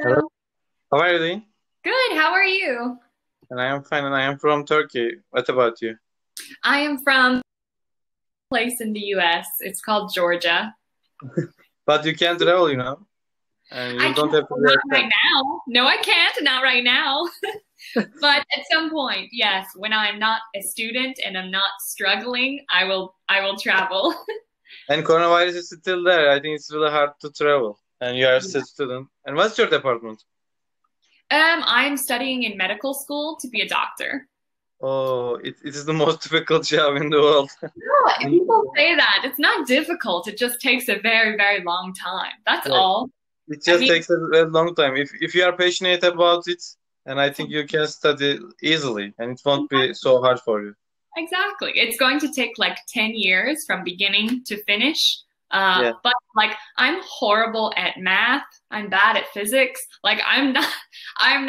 Hello. Hello. How are you doing? Good. How are you? And I am fine, and I am from Turkey. What about you? I am from a place in the US. It's called Georgia. But you can travel, and I you don't can't, have to be not right expensive. now. No, I can't. Not right now. But at some point, yes, when I'm not a student and I'm not struggling, I will travel. And coronavirus is still there. I think it's really hard to travel, and you are still a student. And what's your department? I'm studying in medical school to be a doctor. Oh, it is the most difficult job in the world. No, people say that. It's not difficult. It just takes a very, very long time. That's Yeah, all. it I just mean, takes a very long time. If you are passionate about it, and I think you can study easily, and it won't be so hard for you. exactly. It's going to take like 10 years from beginning to finish. Yeah. But like I'm horrible at math. I'm bad at physics. Like I'm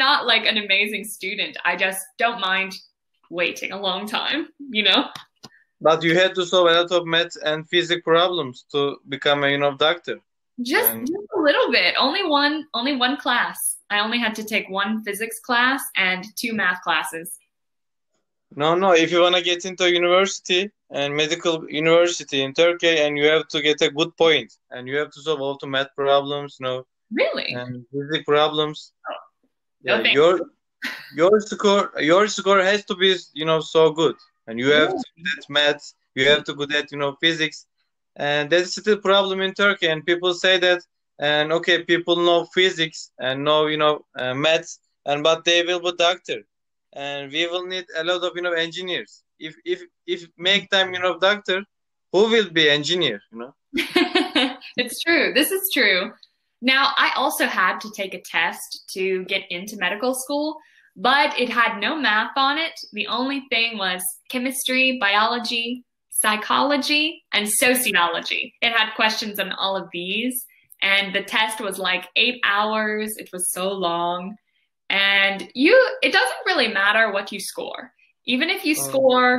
not like an amazing student. I just don't mind waiting a long time, you know? But you had to solve a lot of math and physics problems to become a, doctor. And Just a little bit. Only one class. I only had to take one physics class and two math classes. no, if you want to get into university and medical university in Turkey, and you have to get a good point, and you have to solve all the math problems, Really? and physics problems. No Yeah, thanks. your score has to be, so good, and you have Yeah. to good at math, you have to good at, physics, and that's still a problem in Turkey. And people say that, and okay, people know physics and know, maths, and but they will be doctor, and we will need a lot of, engineers. If make them, doctor, who will be engineer? It's true. This is true. Now, I also had to take a test to get into medical school, but it had no math on it. The only thing was chemistry, biology, psychology, and sociology. It had questions on all of these, and the test was like 8 hours. It was so long. And it doesn't really matter what you score. Even if you Um, score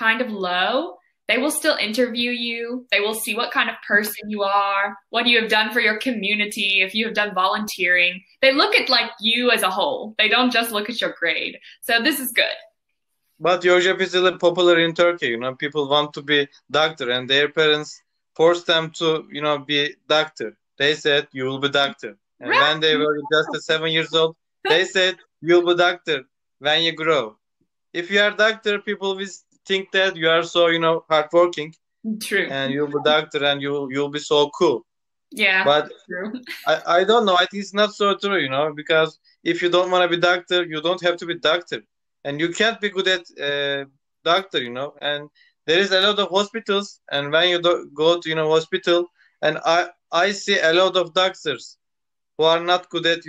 kind of low, they will still interview you. They will see what kind of person you are, what you have done for your community, if you have done volunteering. They look at like you as a whole. They don't just look at your grade. So this is good. but your job is really popular in Turkey. People want to be doctor, and their parents force them to, be doctor. They said you will be doctor, and when they Right. were just 7 years old, they said you'll be doctor when you grow. If you are doctor, people will think that you are so, hardworking, True. and you'll be doctor, and you'll be so cool. Yeah, But true. I don't know. I think it's not so true, because if you don't want to be doctor, you don't have to be doctor, and you can't be good at doctor, And there is a lot of hospitals, and when you go to, hospital, and I see a lot of doctors who are not good at,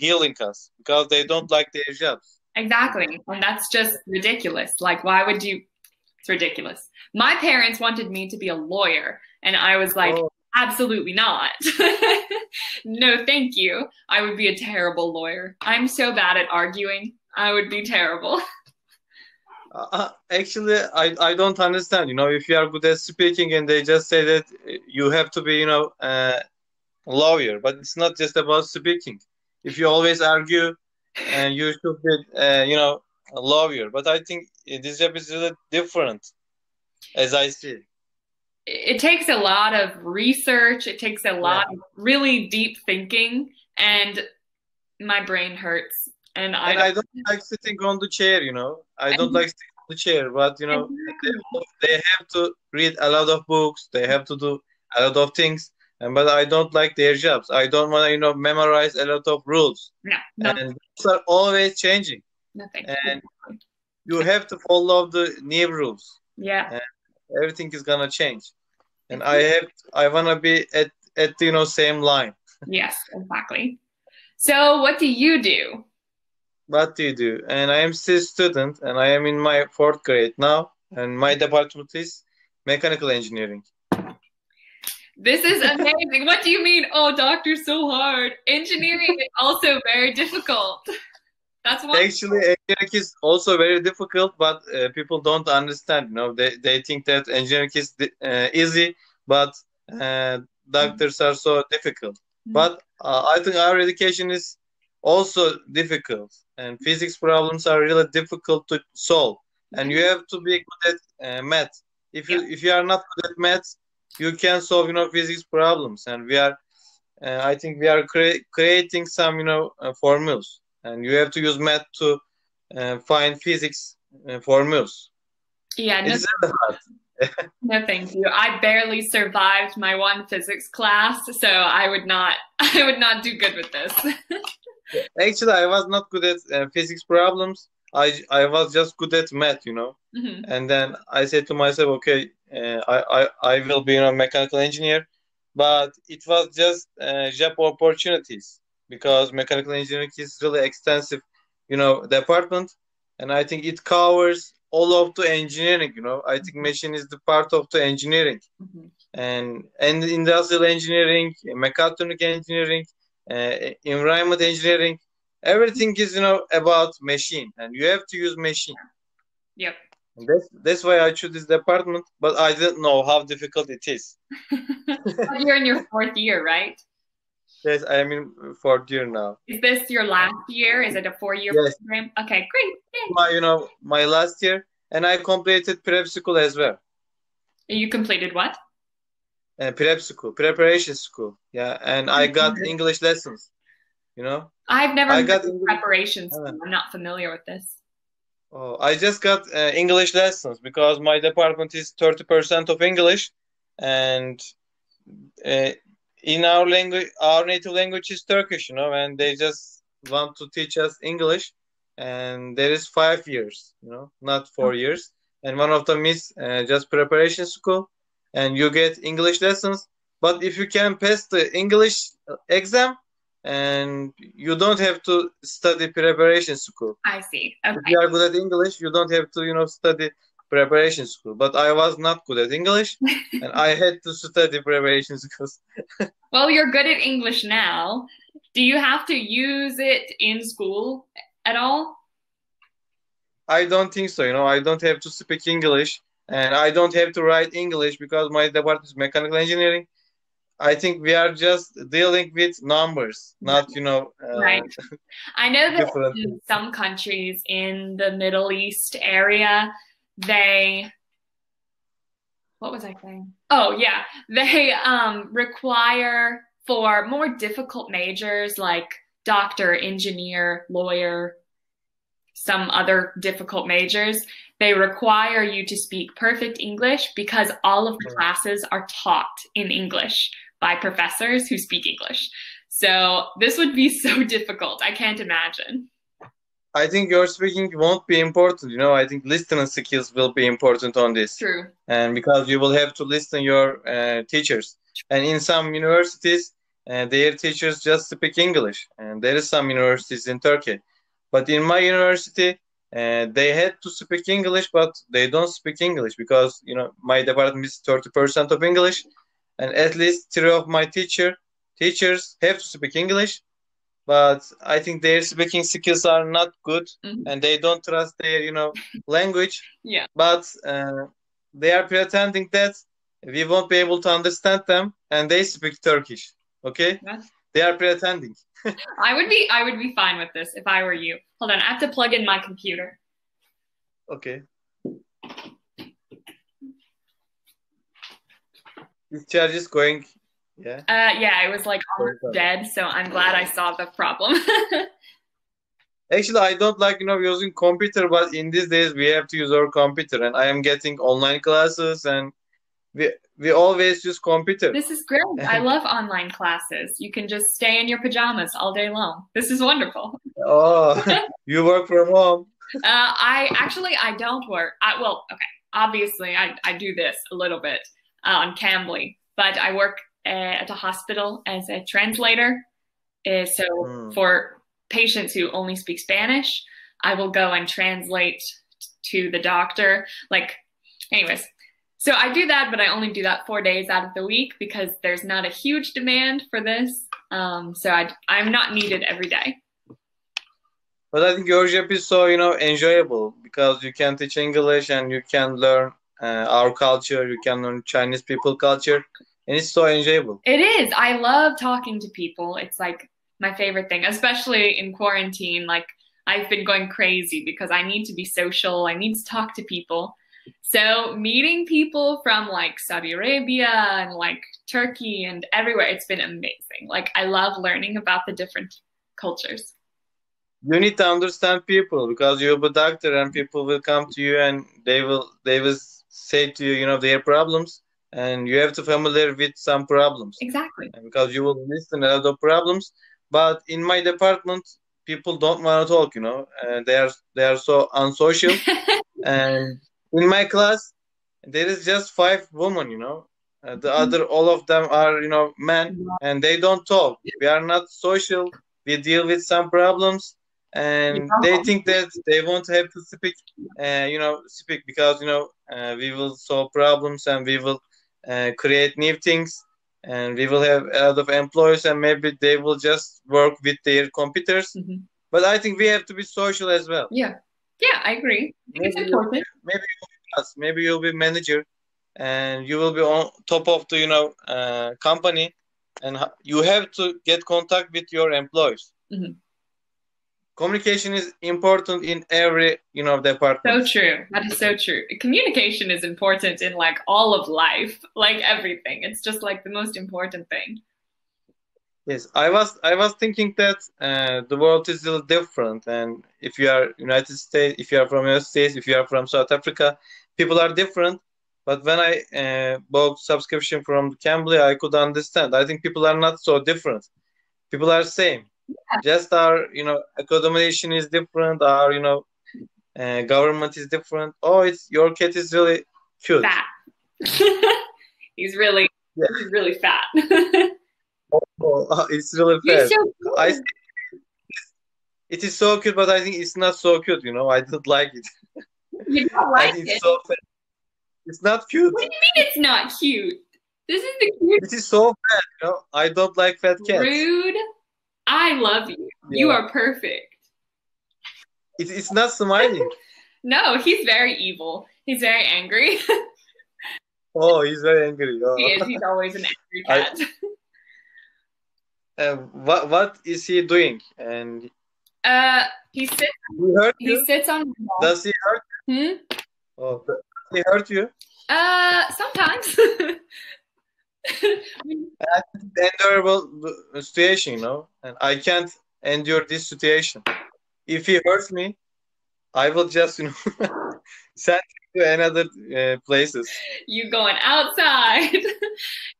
healing us because they don't like their jobs. Exactly. And that's just ridiculous. Like, why would you? It's ridiculous. My parents wanted me to be a lawyer, and I was like, Oh, absolutely not. No, thank you. I would be a terrible lawyer. I'm so bad at arguing. I would be terrible. actually, I don't understand. If you are good at speaking, and they just say that you have to be, lawyer, but it's not just about speaking. If you always argue, and you should be, a lawyer. But I think this job is really different, as I see. It takes a lot of research. It takes a Yeah, lot of really deep thinking, and my brain hurts. And I and don't. I don't like sitting on the chair. I don't like sitting on the chair, but Exactly. they have to read a lot of books. They have to do a lot of things, and but I don't like their jobs. I don't want to, memorize a lot of rules, No, no, and rules are always changing, no, thank you. and you have to follow the new rules, Yeah. and everything is gonna change. And I wanna be at the, same line. Yes, exactly. So, what do you do? What do you do? And I am still student, and I am in my fourth grade now, and my department is mechanical engineering. This is amazing. What do you mean? Oh, doctor's so hard. Engineering is also very difficult. That's one. Actually, engineering is also very difficult, but people don't understand. They think that engineering is easy, but doctors are so difficult. But I think our education is also difficult, and physics problems are really difficult to solve. And you have to be good at math. If you are not good at math, you can solve physics problems. And I think we are creating some formulas, and you have to use math to find physics formulas. Yeah, It's really hard. no, thank you. I barely survived my one physics class, so I would not do good with this. Actually, I was not good at physics problems. I was just good at math, And then I said to myself, okay, I will be a mechanical engineer. But it was just job opportunities, because mechanical engineering is really extensive, department, and I think it covers all of the engineering. I think machine is the part of the engineering, and industrial engineering, mechatronic engineering, environment engineering. Everything is about machine, and you have to use machine. Yep. That's why I chose this department, but I didn't know how difficult it is. You're in your 4th year, right? Yes, I am in 4th year now. Is this your last year? Is it a 4-year program? Okay, great. My last year, and I completed prep school as well. You completed what? Prep school, preparation school. Yeah, and I got English lessons. I've never got preparation school. I'm not familiar with this. Oh, I just got English lessons, because my department is 30% of English, and in our language, our native language is Turkish, and they just want to teach us English, and there is 5 years, not 4 years, and one of them is just preparation school, and you get English lessons. But if you can pass the English exam, and you don't have to study preparation school. I see. Okay. If you are good at English, you don't have to, study preparation school. But I was not good at English, and I had to study preparation schools. Well, you're good at English now. Do you have to use it in school at all? I don't think so. I don't have to speak English, and I don't have to write English, because my department is mechanical engineering. I think we are just dealing with numbers, not, right. I know that in some countries in the Middle East area, what was I saying? Oh, yeah. They require, for more difficult majors like doctor, engineer, lawyer, some other difficult majors, they require you to speak perfect English, because all of the classes are taught in English by professors who speak English. So this would be so difficult. I can't imagine. I think your speaking won't be important. I think listening skills will be important on this. True. And because you will have to listen your teachers. And in some universities, their teachers just speak English. And there is some universities in Turkey. But in my university, they had to speak English, but they don't speak English, because, my department is 30% of English. And at least 3 of my teachers have to speak English, but I think their speaking skills are not good, and they don't trust their, language. Yeah. But they are pretending that we won't be able to understand them, and they speak Turkish. Okay? Yeah. They are pretending. I would be fine with this if I were you. Hold on, I have to plug in my computer. Okay. This charge is going, yeah? Yeah, it was like almost dead, so I'm glad I solved the problem. Actually, I don't like, using computer, but in these days we have to use our computer, and I am getting online classes, and we always use computer. This is great. I love online classes. You can just stay in your pajamas all day long. This is wonderful. Oh, you work from home? I don't work. Okay. Obviously, I do this a little bit on CAMBLY'de, but I work at a hospital as a translator. For patients who only speak Spanish, I will go and translate to the doctor. Anyways, so I do that, but I only do that 4 days out of the week, because there's not a huge demand for this. So I'm not needed every day. But I think your job is so, enjoyable, because you can teach English, and you can learn our culture, you can learn Chinese people culture, and it's so enjoyable. It is. I love talking to people. It's like my favorite thing, especially in quarantine. Like I've been going crazy because I need to be social. I need to talk to people. So meeting people from like Saudi Arabia and like Turkey and everywhere, it's been amazing. Like I love learning about the different cultures. You need to understand people because you'll be a doctor and people will come to you and they will say to you, you know, their problems, and you have to familiar with some problems. Exactly. And because you will listen a lot of problems. But in my department, people don't want to talk, you know, and they are so unsocial. And in my class, there is just 5 women, you know. The other, all of them are, you know, men, and they don't talk. We are not social. We deal with some problems, and they think that they won't have to speak, you know, speak because, you know, we will solve problems and we will create new things, and we will have a lot of employees, and maybe they will just work with their computers. But I think we have to be social as well. Yeah, I agree. I think it's important. Maybe you'll be manager, and you will be on top of the, you know, company, and you have to get contact with your employees. Communication is important in every, you know, department. So true. That is so true. Communication is important in like all of life, like everything. It's just like the most important thing. Yes, I was thinking that the world is a little different, and if you are United States, if you are from United States, if you are from South Africa, people are different. But when I bought subscription from Cambly, I could understand. I think people are not so different. People are same. Yeah. Just our, you know, accommodation is different. Our, you know, government is different. Oh, your cat is really cute. Fat. He's really fat. Oh, it's really fat. So it is so cute, but I think it's not so cute. You know, I don't like it. You don't like it? It's so fat. It's not cute. What do you mean it's not cute? This is the cute. It is so fat. You know, I don't like fat cats. Rude. I love you. Yeah. You are perfect. It's not smiling. No, he's very evil. He's very angry. Oh, he's very angry. Oh. He is. He's always an angry cat. What is he doing? And he sits on the wall. Does he hurt you? Oh, does he hurt you? Sometimes. That's an endurable situation, you know, and I can't endure this situation. If he hurts me, I will just, you know, send him to another places. You going outside?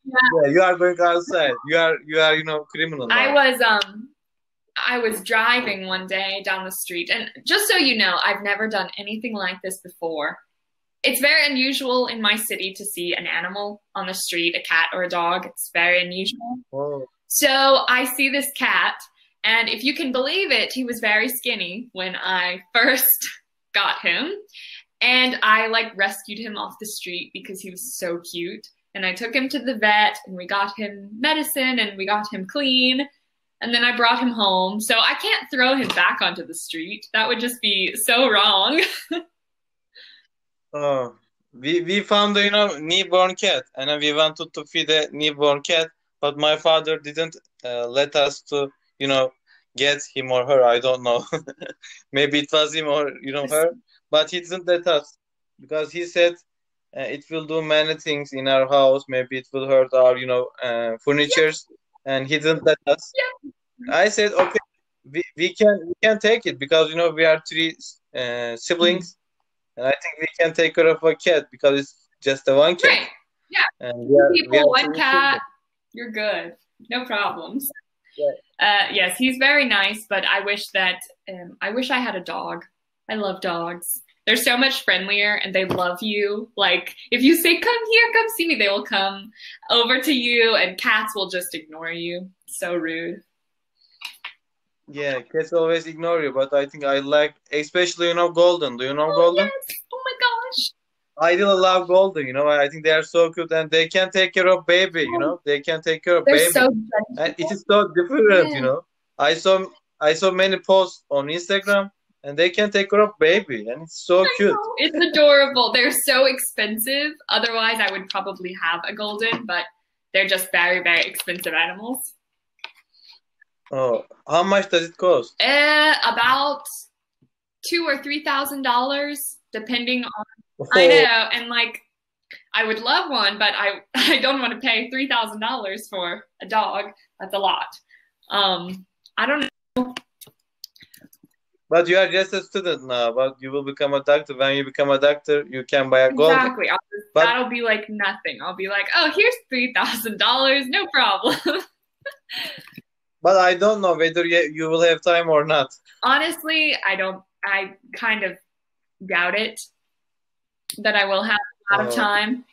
Yeah, you are going outside. You are, you know, criminal. Now. I was driving one day down the street, and just so you know, I've never done anything like this before. It's very unusual in my city to see an animal on the street, a cat or a dog. It's very unusual. Oh. So I see this cat, and if you can believe it, he was very skinny when I first got him. And I like rescued him off the street because he was so cute. And I took him to the vet, and we got him medicine, and we got him clean. And then I brought him home. So I can't throw him back onto the street. That would just be so wrong. Oh, we found a, you know, newborn cat, and we wanted to feed a newborn cat, but my father didn't let us to, you know, get him or her. I don't know. Maybe it was him or, you know, her, but he didn't let us because he said it will do many things in our house. Maybe it will hurt our, you know, furnitures, and he didn't let us. Yeah. I said, okay, we can take it because, you know, we are 3 siblings. And I think we can take care of a cat because it's just a one cat. Right. Yeah. And people, one cat, you're good. No problems. Yeah. Yes, he's very nice, but I wish I had a dog. I love dogs. They're so much friendlier, and they love you. Like, if you say, come here, come see me, they will come over to you, and cats will just ignore you. So rude. Yeah, cats always ignore you, but I think I like, especially, you know, Golden. Do you know Golden? Yes. Oh my gosh. I really love Golden, you know. I think they are so cute, and they can take care of baby, you know. They can take care of They're baby. So and it is so different, you know. I saw many posts on Instagram, and they can take care of baby, and it's so cute. It's adorable. They're so expensive. Otherwise, I would probably have a Golden, but They're just very, very expensive animals. Oh, how much does it cost? About $2,000 or $3,000, depending on. I know, and like I would love one, but I don't want to pay $3,000 for a dog. That's a lot. I don't know. But you are just a student now, but you will become a doctor. When you become a doctor, you can buy a golden. Exactly. That'll be like nothing. I'll be like, oh, here's $3,000, no problem. But I don't know whether you will have time or not. Honestly, I kind of doubt it that I will have a lot of time.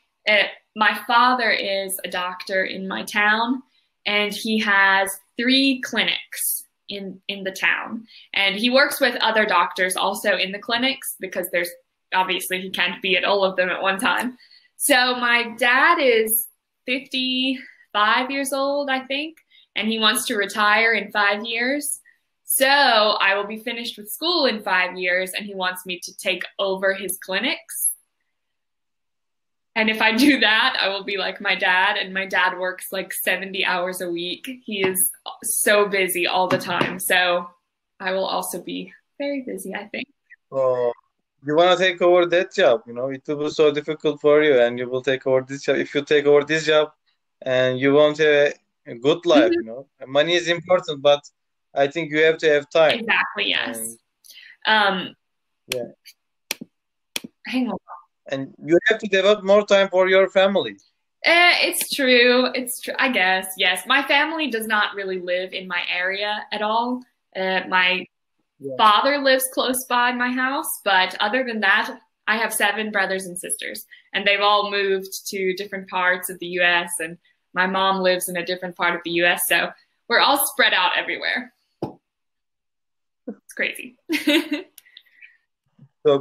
My father is a doctor in my town, and he has 3 clinics in the town. And he works with other doctors also in the clinics, because there's obviously he can't be at all of them at one time. So my dad is 55 years old, I think, and he wants to retire in 5 years. So I will be finished with school in 5 years, and he wants me to take over his clinics. And if I do that, I will be like my dad, and my dad works like 70 hours a week. He is so busy all the time. So I will also be very busy, I think. Oh, you want to take over that job, you know, it will be so difficult for you, and you will take over this job. If you take over this job, and you won't have a good life, you know. Money is important, but I think you have to have time. Exactly, yes. Yeah. Hang on. And you have to devote more time for your family. It's true. It's true. I guess, yes. My family does not really live in my area at all. My father lives close by my house, but other than that, I have 7 brothers and sisters, and they've all moved to different parts of the U.S., and my mom lives in a different part of the U.S., so we're all spread out everywhere. It's crazy. So